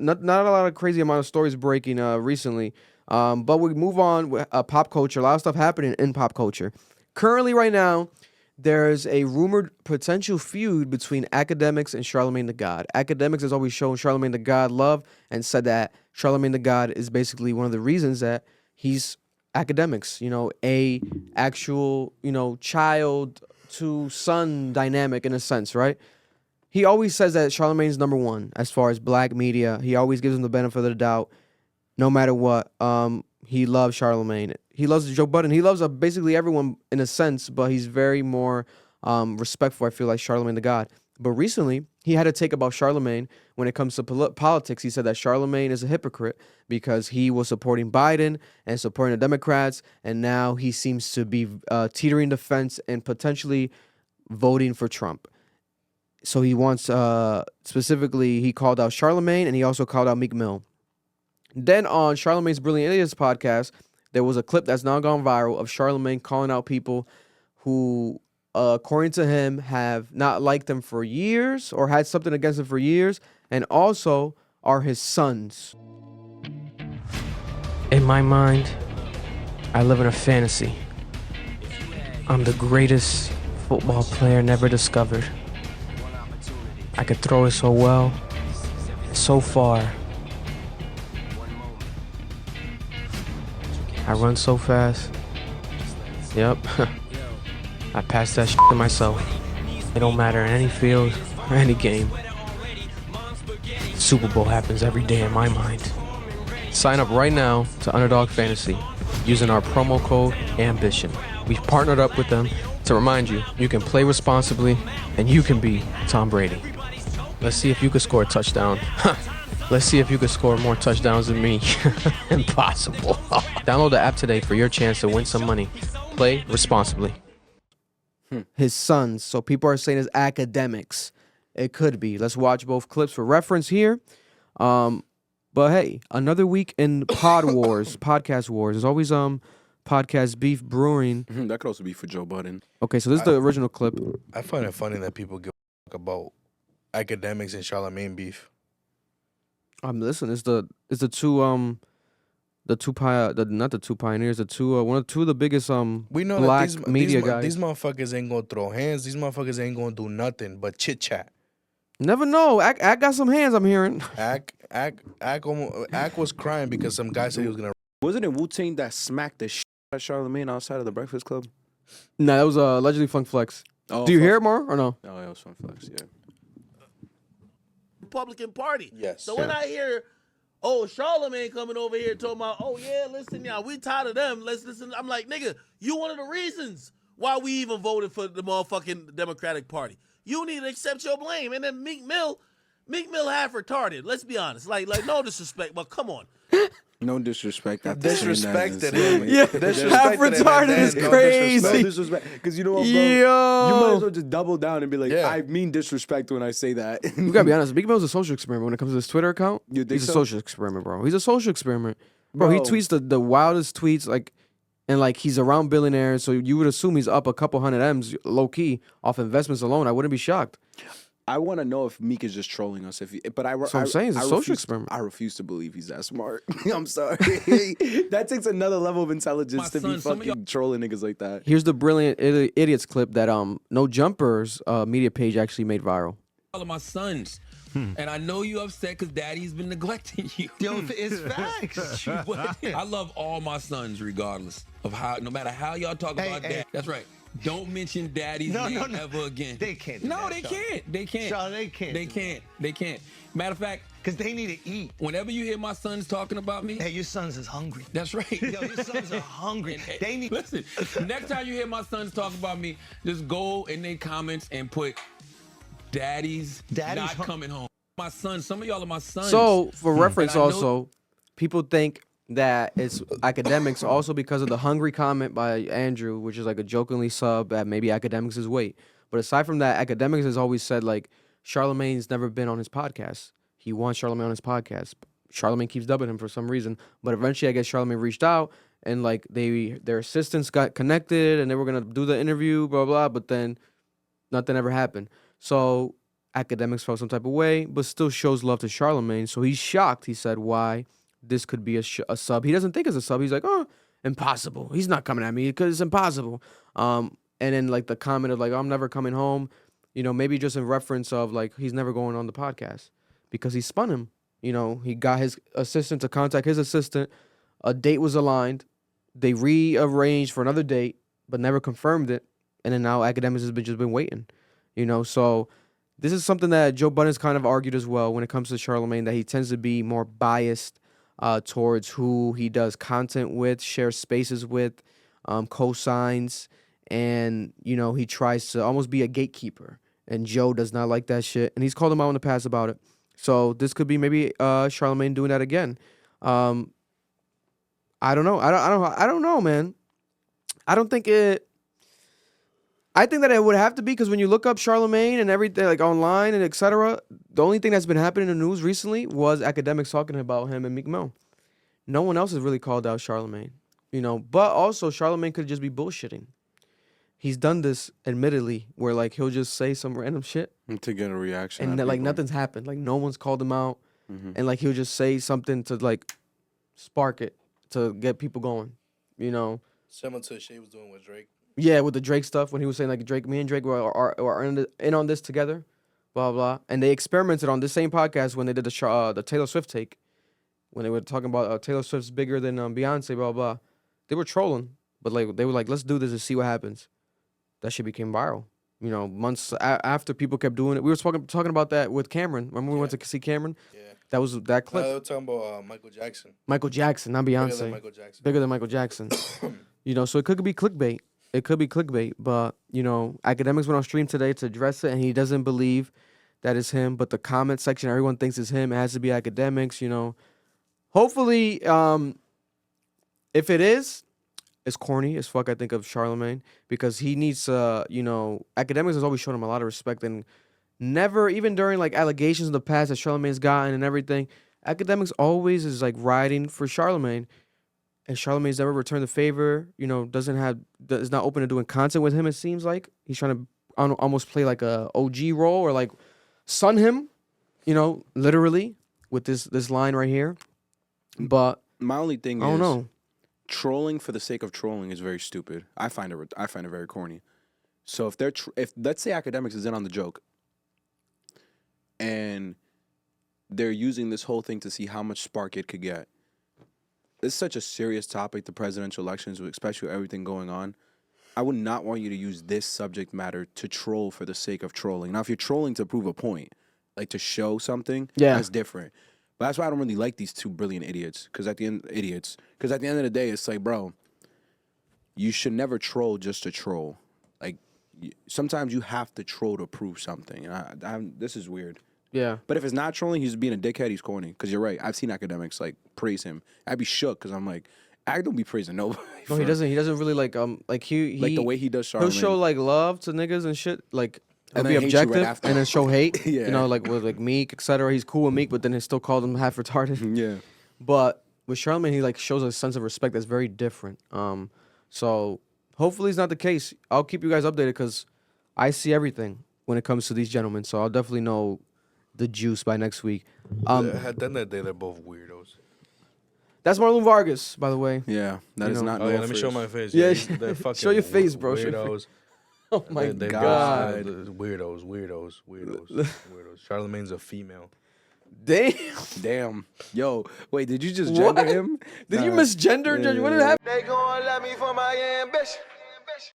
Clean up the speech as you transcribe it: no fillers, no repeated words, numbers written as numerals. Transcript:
not a lot of crazy amount of stories breaking recently. But we move on with pop culture. A lot of stuff happening in pop culture. Currently, right now, there's a rumored potential feud between Akademiks and Charlamagne the God. Akademiks has always shown Charlamagne the God love and said that Charlamagne the God is basically one of the reasons that he's Akademiks. A actual child to son dynamic in a sense, right? He always says that Charlamagne's number one as far as black media. He always gives him the benefit of the doubt, no matter what. He loves Charlamagne. He loves Joe Budden. He loves basically everyone in a sense, but he's very more respectful, I feel like, Charlamagne the God. But recently, he had a take about Charlamagne when it comes to politics. He said that Charlamagne is a hypocrite because he was supporting Biden and supporting the Democrats, and now he seems to be teetering the fence and potentially voting for Trump. So he wants, specifically, he called out Charlamagne, and he also called out Meek Mill. Then on Charlamagne's Brilliant Idiots podcast, there was a clip that's now gone viral of Charlamagne calling out people who, according to him, have not liked him for years or had something against him for years, and also are his sons. In my mind, I live in a fantasy. I'm the greatest football player never discovered. I could throw it so well, so far. I run so fast. Yep. I pass that shit to myself. It don't matter in any field or any game. Super Bowl happens every day in my mind. Sign up right now to Underdog Fantasy using our promo code AMBITION. We've partnered up with them to remind you can play responsibly and you can be Tom Brady. Let's see if you can score a touchdown. Let's see if you can score more touchdowns than me. Impossible. Download the app today for your chance to win some money. Play responsibly. His sons. So people are saying it's Akademiks. It could be. Let's watch both clips for reference here. But hey, another week in podcast wars. There's always podcast beef brewing. That could also be for Joe Budden. Okay, so this is the original clip. I find it funny that people give a fuck about Akademiks and Charlamagne beef. Listen, it's the two not the two pioneers, the two two of the biggest we know black that media guys. These motherfuckers ain't gonna throw hands. These motherfuckers ain't gonna do nothing but chit chat. Never know. Ak got some hands, I'm hearing. Ak was crying because some guy said he was gonna. Wasn't it Wu-Tang that smacked the shit out of Charlamagne outside of the Breakfast Club? Nah, that was allegedly Funk Flex. Oh, Do you hear it more or no? Oh, that was Funk Flex, yeah. Republican Party. Yes. So when I hear, Charlamagne coming over here talking about, listen, y'all, we tired of them. Let's listen. I'm like, nigga, you one of the reasons why we even voted for the motherfucking Democratic Party. You need to accept your blame. And then Meek Mill half retarded. Let's be honest. Like no disrespect, but come on. No disrespect. Disrespected him. Yeah, half retarded is crazy. No disrespect. Because you know what, bro? Yo. You might as well just double down and be like, Yeah. I mean disrespect when I say that. You gotta be honest. Meek Mill's a social experiment when it comes to his Twitter account. You think He's so? a social experiment, bro. He's a social experiment, bro. He Bro. tweets the wildest tweets, and he's around billionaires, so you would assume he's up a couple hundred M's low key off investments alone. I wouldn't be shocked. I want to know if Meek is just trolling us. But That's what I'm saying. It's a social experiment. I refuse to believe he's that smart. I'm sorry. That takes another level of intelligence to be fucking trolling niggas like that. Here's the Brilliant Idiots clip that No Jumpers media page actually made viral. All of my sons. And I know you upset because daddy's been neglecting you. Yo, it's facts. I love all my sons regardless of how, no matter how y'all talk about dad. That's right. Don't mention daddy's name ever again. They can't. No, they can't. They can't. Charlie, they can't. They can't. They can't. Matter of fact, because they need to eat. Whenever you hear my sons talking about me, hey, your sons is hungry. That's right. Yo, your sons are hungry. They need. Listen, next time you hear my sons talk about me, just go in their comments and put daddy's not coming home. My sons, some of y'all are my sons. So, for reference also, people think that it's Akademiks also because of the hungry comment by Andrew, which is like a jokingly sub at maybe Akademiks' is weight. But aside from that, Akademiks has always said Charlamagne's never been on his podcast. He wants Charlamagne on his podcast. Charlamagne keeps dubbing him for some reason. But eventually, I guess Charlamagne reached out and their assistants got connected and they were gonna do the interview, blah blah. But then nothing ever happened. So Akademiks felt some type of way, but still shows love to Charlamagne. So he's shocked. He said, why this could be a sub. He doesn't think it's a sub. He's like, oh, impossible. He's not coming at me because it's impossible. And then like the comment of like, I'm never coming home, you know, maybe just in reference of like, he's never going on the podcast because he spun him. You know, he got his assistant to contact his assistant. A date was aligned. They rearranged for another date, but never confirmed it. And then now Akademiks has just been waiting, you know. So this is something that Joe Budden's kind of argued as well when it comes to Charlamagne, that he tends to be more biased towards who he does content with, shares spaces with, co-signs, and, you know, he tries to almost be a gatekeeper. And Joe does not like that shit, and he's called him out in the past about it. So this could be maybe Charlamagne doing that again. I don't know. I don't know, man. I don't think it. I think that it would have to be, because when you look up Charlamagne and everything, like online and etc., the only thing that's been happening in the news recently was Akademiks talking about him and Meek Mill. No one else has really called out Charlamagne, you know. But also, Charlamagne could just be bullshitting. He's done this, admittedly, where like he'll just say some random shit to get a reaction, and like nothing's happened. Like no one's called him out, and like he'll just say something to like spark it to get people going, you know. Similar to Shay was doing with Drake. Yeah, with the Drake stuff, when he was saying like me and Drake are in on this together, blah blah. And they experimented on this same podcast when they did the Taylor Swift take, when they were talking about Taylor Swift's bigger than Beyonce, blah blah. They were trolling, but like they were like, let's do this and see what happens. That shit became viral. You know, months after people kept doing it. We were talking about that with Cameron. Remember we went to see Cameron? Yeah. That was that clip. They were talking about Michael Jackson. Michael Jackson, not Beyonce. Bigger than Michael Jackson. Bigger than Michael Jackson. You know, so it could be clickbait. It could be clickbait, but, you know, Akademiks went on stream today to address it, and he doesn't believe that is him. But the comment section, everyone thinks it's him. It has to be Akademiks, you know. Hopefully, if it is, it's corny as fuck, I think, of Charlamagne, because he needs to, you know, Akademiks has always shown him a lot of respect, and never, even during, like, allegations in the past that Charlamagne's gotten and everything, Akademiks always is, like, riding for Charlamagne. And Charlamagne's never returned the favor, you know, is not open to doing content with him, it seems like. He's trying to almost play like a OG role, or like son him, you know, literally, with this line right here. But my only thing I don't know. Trolling for the sake of trolling is very stupid. I find it very corny. So if let's say Akademiks is in on the joke, and they're using this whole thing to see how much spark it could get. It's such a serious topic, the presidential elections, especially with everything going on. I would not want you to use this subject matter to troll for the sake of trolling. Now, if you're trolling to prove a point, like to show something, that's different. But that's why I don't really like these two brilliant idiots. Because at the end of the day, it's like, bro, you should never troll just to troll. Like, sometimes you have to troll to prove something. And this is weird. Yeah. But if it's not trolling, he's being a dickhead, he's corny. Because you're right. I've seen Akademiks, like, praise him. I'd be shook because I'm like, I don't be praising nobody. No, he doesn't really, like he like the way he does Charlamagne. He'll show, like, love to niggas and shit, like, and be objective, right and then show hate. Yeah. You know, like, with, like, Meek, etc. He's cool with Meek, but then he still called him half retarded. Yeah. But with Charlamagne, he, like, shows a sense of respect that's very different. So hopefully it's not the case. I'll keep you guys updated because I see everything when it comes to these gentlemen. So I'll definitely know the juice by next week. At the end of the day, they're both weirdos. That's Marlon Vargas, by the way. Yeah, that is not. Oh, yeah, let me show my face. Yeah, they're fucking show your face, bro. Weirdos. Oh my They're God. Weirdos. Charlamagne's a female. Damn. Yo, wait, did you just gender him? Did you misgender? Yeah. What did happen? They gon' love me for my ambition.